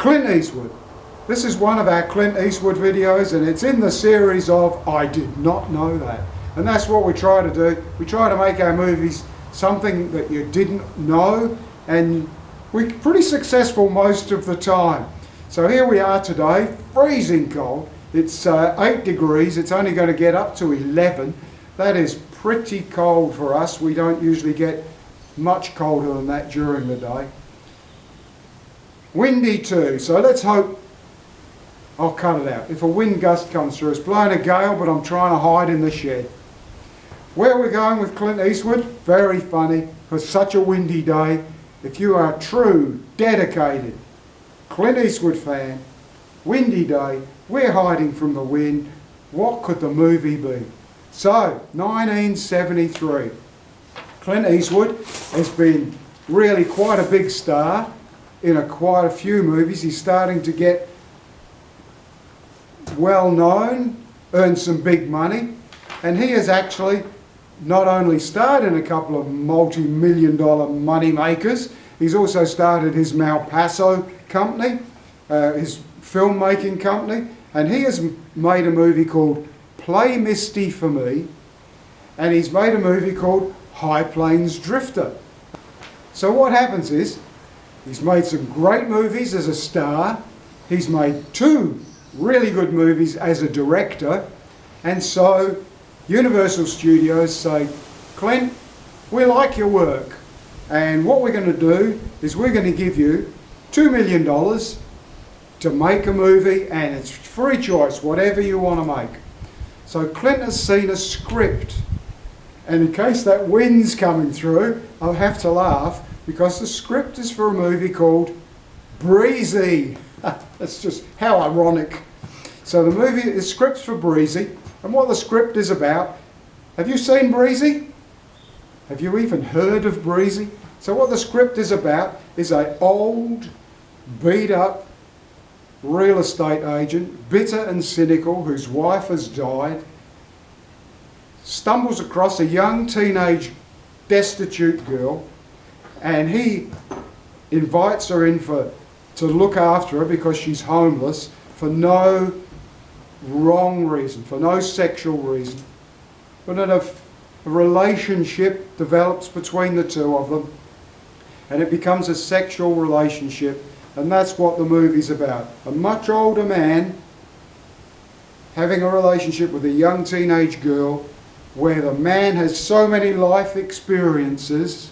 Clint Eastwood. This is one of our Clint Eastwood videos, and it's in the series of I Did Not Know That. And that's what we try to do. We try to make our movies something that you didn't know, and we're pretty successful most of the time. So here we are today, freezing cold. It's 8 degrees, it's only going to get up to 11. That is pretty cold for us. We don't usually get much colder than that during the day. Windy too, so let's hope I'll cut it out. If a wind gust comes through, it's blowing a gale, but I'm trying to hide in the shed. Where we're going with Clint Eastwood, very funny, because such a windy day. If you are a true, dedicated Clint Eastwood fan, windy day, we're hiding from the wind. What could the movie be? So, 1973. Clint Eastwood has been really quite a big star in quite a few movies. He's starting to get well known, earn some big money, and he has actually not only starred in a couple of multi-million-dollar money makers, he's also started his Malpaso company, his filmmaking company, and he has made a movie called Play Misty for Me, and he's made a movie called High Plains Drifter. So what happens is, he's made some great movies as a star, he's made 2 really good movies as a director, and so Universal Studios say, Clint, we like your work, and what we're going to do is we're going to give you $2 million to make a movie, and it's free choice, whatever you want to make. So Clint has seen a script, and in case that wind's coming through, I'll have to laugh, because the script is for a movie called Breezy. That's just how ironic. So the script's for Breezy, and what the script is about, have you seen Breezy? Have you even heard of Breezy? So what the script is about is an old, beat-up real estate agent, bitter and cynical, whose wife has died, stumbles across a young teenage destitute girl, and he invites her in to look after her because she's homeless for no wrong reason, for no sexual reason. But then a relationship develops between the two of them, and it becomes a sexual relationship, and that's what the movie's about. A much older man having a relationship with a young teenage girl, where the man has so many life experiences,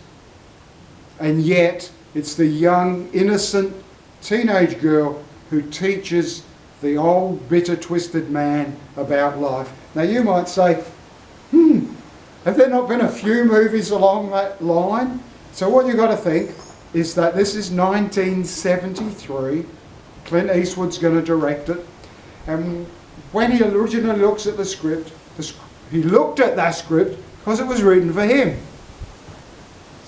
and yet it's the young, innocent teenage girl who teaches the old, bitter, twisted man about life. Now you might say, have there not been a few movies along that line? So what you've got to think is that this is 1973. Clint Eastwood's going to direct it. And when he originally looks at the script, he looked at that script because it was written for him.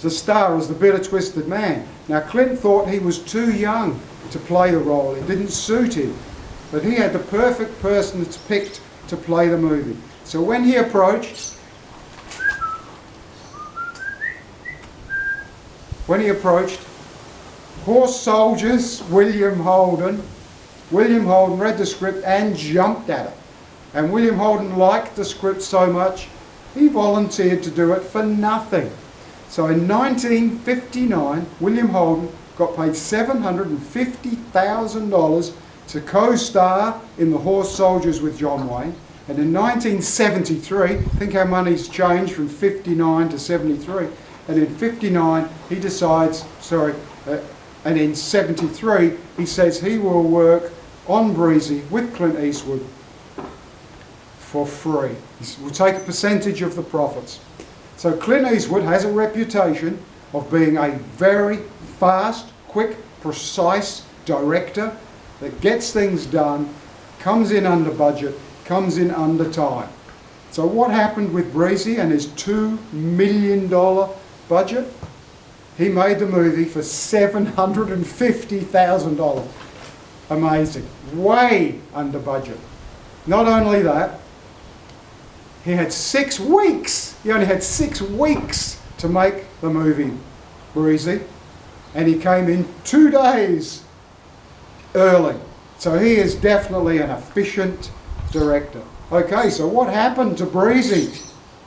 The star was the bitter, twisted man. Now Clint thought he was too young to play the role. It didn't suit him. But he had the perfect person that's picked to play the movie. So when he approached Horse Soldiers, William Holden read the script and jumped at it. And William Holden liked the script so much, he volunteered to do it for nothing. So in 1959, William Holden got paid $750,000 to co-star in The Horse Soldiers with John Wayne. And in 1973, think how money's changed from 59 to 73. And in 59, he decides, and in 73, he says he will work on Breezy with Clint Eastwood for free. We'll take a percentage of the profits. So Clint Eastwood has a reputation of being a very fast, quick, precise director that gets things done, comes in under budget, comes in under time. So what happened with Breezy and his $2 million budget? He made the movie for $750,000. Amazing. Way under budget. Not only that, he had 6 weeks. He only had 6 weeks to make the movie Breezy, and he came in 2 days early. So he is definitely an efficient director. Okay, so what happened to Breezy?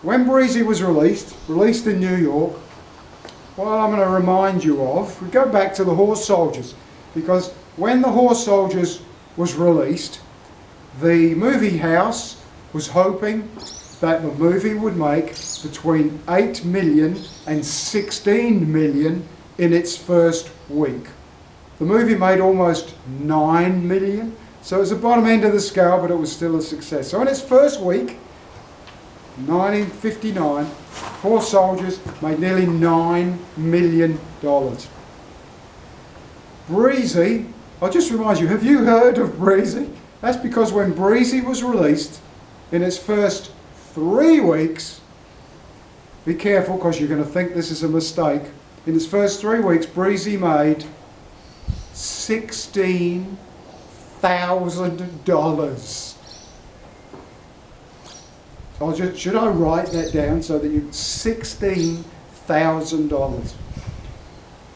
When Breezy was released in New York, what I'm going to remind you of, we go back to the Horse Soldiers, because when the Horse Soldiers was released, the movie house was hoping that the movie would make between 8 million and 16 million in its first week. The movie made almost 9 million, so it was the bottom end of the scale, but it was still a success. So in its first week, 1959, Horse Soldiers made nearly $9 million. Breezy, I'll just remind you, have you heard of Breezy? That's because when Breezy was released, in its first 3 weeks, be careful because you're going to think this is a mistake, in its first 3 weeks, Breezy made $16,000. Should I write that down so that you $16,000?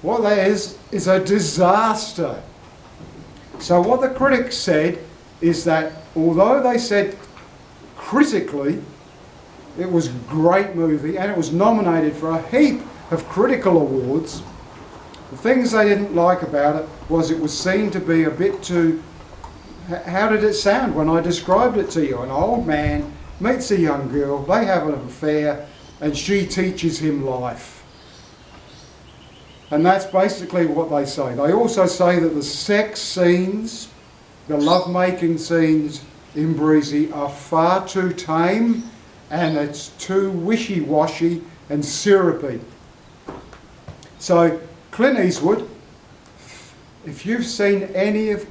What that is a disaster. So what the critics said is that although they said critically it was a great movie and it was nominated for a heap of critical awards, the things they didn't like about it was it was seen to be a bit too... How did it sound when I described it to you? An old man meets a young girl, they have an affair, and she teaches him life. And that's basically what they say. They also say that the sex scenes, the love-making scenes in Breezy are far too tame and it's too wishy-washy and syrupy. So Clint Eastwood, if you've seen any of...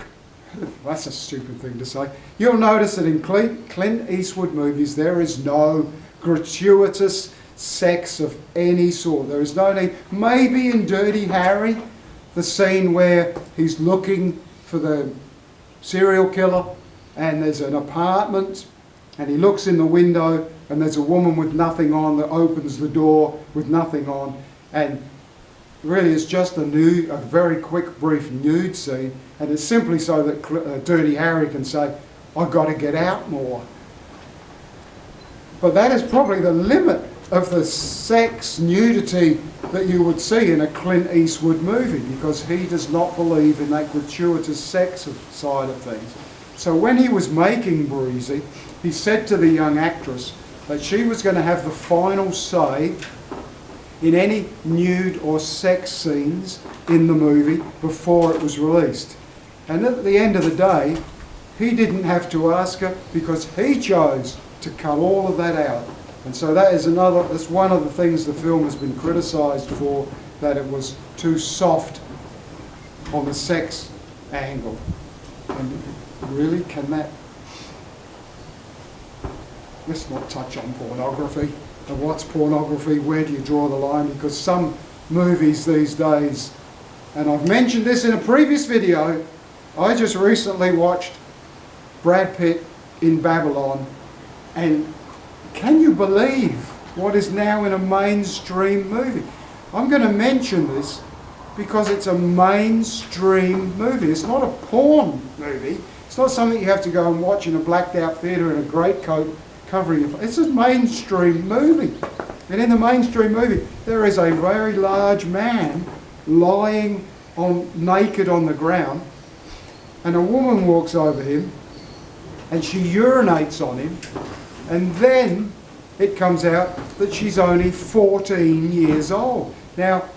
That's a stupid thing to say. You'll notice that in Clint Eastwood movies there is no gratuitous sex of any sort. There is no need. Maybe in Dirty Harry, the scene where he's looking for the serial killer and there's an apartment and he looks in the window and there's a woman with nothing on that opens the door with nothing on, and really it's just a very quick brief nude scene, and it's simply so that Dirty Harry can say, I've got to get out more. But that is probably the limit of the sex nudity that you would see in a Clint Eastwood movie, because he does not believe in that gratuitous sex side of things. So when he was making Breezy, he said to the young actress that she was going to have the final say in any nude or sex scenes in the movie before it was released. And at the end of the day, he didn't have to ask her because he chose to cut all of that out. And so that's one of the things the film has been criticised for, that it was too soft on the sex angle. And really, can that... Let's not touch on pornography. And what's pornography? Where do you draw the line? Because some movies these days, and I've mentioned this in a previous video, I just recently watched Brad Pitt in Babylon, and can you believe what is now in a mainstream movie? I'm going to mention this because it's a mainstream movie. It's not a porn movie. It's not something you have to go and watch in a blacked out theatre in a greatcoat covering your face. It's a mainstream movie. And in the mainstream movie, there is a very large man lying naked on the ground, and a woman walks over him and she urinates on him, and then it comes out that she's only 14 years old. Now,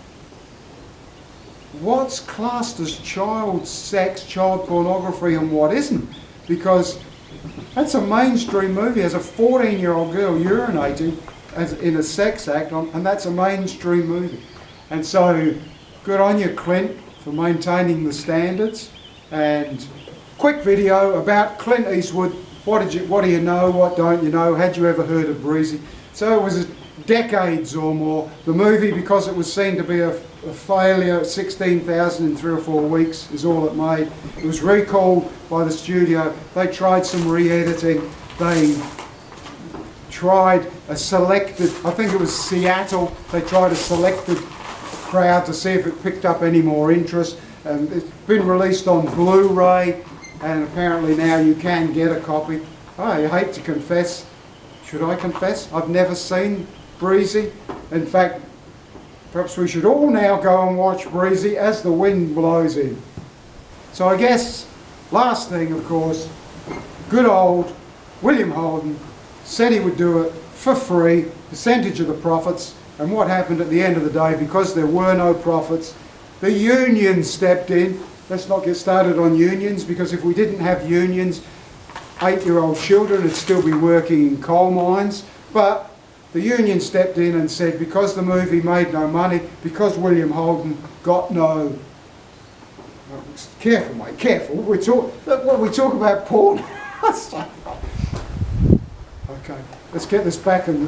what's classed as child sex, child pornography, and what isn't? Because that's a mainstream movie. As a 14-year-old girl urinating in a sex act, and that's a mainstream movie. And so, good on you, Clint, for maintaining the standards. And quick video about Clint Eastwood. What do you know? What don't you know? Had you ever heard of Breezy? So it was decades or more. The movie, because it was seen to be a failure, 16,000 in 3 or 4 weeks is all it made. It was recalled by the studio. They tried some re-editing. They tried a selected, I think it was Seattle, they tried a selected crowd to see if it picked up any more interest. It's been released on Blu-ray, and apparently now you can get a copy. I hate to confess. Should I confess? I've never seen Breezy. In fact, perhaps we should all now go and watch Breezy as the wind blows in. So I guess, last thing of course, good old William Holden said he would do it for free, percentage of the profits, and what happened at the end of the day, because there were no profits, the union stepped in. Let's not get started on unions, because if we didn't have unions, 8-year-old children would still be working in coal mines. But the union stepped in and said, because the movie made no money, because William Holden got no... Careful, mate, careful. We talk about porn. Okay, let's get this back on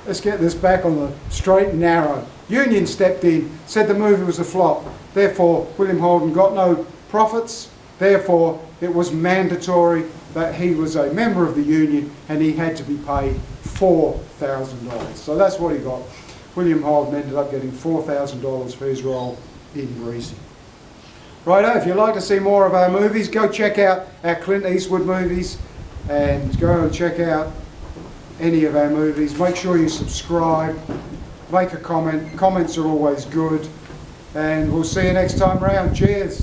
the straight and narrow. Union stepped in, said the movie was a flop. Therefore, William Holden got no profits. Therefore, it was mandatory that he was a member of the union and he had to be paid $4,000. So that's what he got. William Holden ended up getting $4,000 for his role in Breezy. Righto, if you'd like to see more of our movies, go check out our Clint Eastwood movies and go and check out any of our movies. Make sure you subscribe, make a comment. Comments are always good. And we'll see you next time round. Cheers.